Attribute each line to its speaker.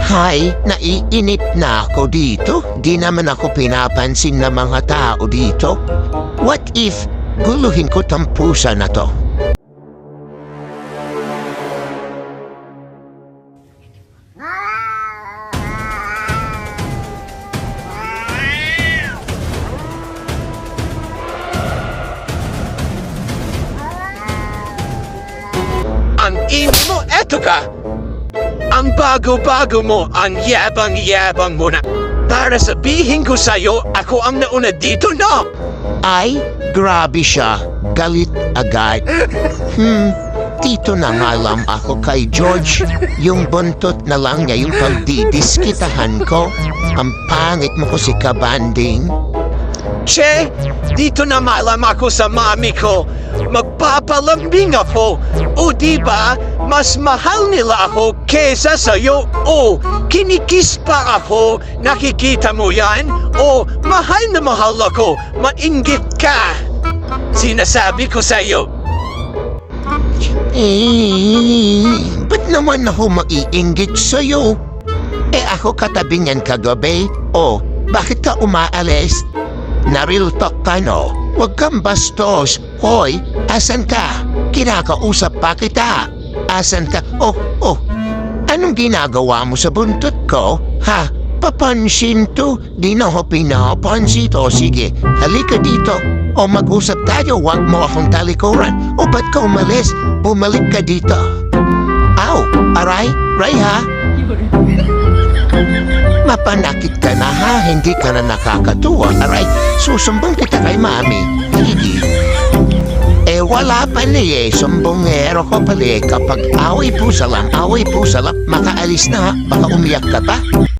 Speaker 1: Hay, naiinip na ako dito. Di naman ako pinapansin ng mga tao dito. What if guluhin ko tong pusa na to?
Speaker 2: Ang ino mo, eto ka! Ang bago-bago mo, ang yabang-yabang mo na. Para sabihin ko sa'yo, ako ang nauna dito, no?
Speaker 1: Ay, grabe siya. Galit agad. Dito na nga lang ako kay George. Yung buntot na lang niya yung pagdidiskitahan ko. Ang pangit mo ko si Kabanding.
Speaker 2: Che, dito na malam ako sa mami ko. Magpapalambing ako. O diba, mas mahal nila ako kesa sa'yo. O, kinikis pa ako. Nakikita mo yan? O, mahal na mahal ako. Mainggit ka. Sinasabi ko sa'yo.
Speaker 1: Ba't naman ako maiinggit sa'yo? Ako katabi niyan kagabi. O, bakit ka umaalis? Na-real talk ka, no? Huwag kang bastos. Hoy, asan ka? Kinakausap pa kita. Asan ka? Oh, anong ginagawa mo sa buntot ko? Ha? Papansin to? Di na ako pinapansin to. Sige, halika dito. O mag-usap tayo, huwag mo akong talikuran. O ba't ka umalis? Bumalik ka dito. Aw, aray, ha? Mapanakit ka na ha, hindi ka na nakakatuwa. Aray, susumbong kita kay mami. Hindi. Wala pa niya sumbongero ko pala kapag away pusa lang, makaalis na ha, baka umiyak ka pa.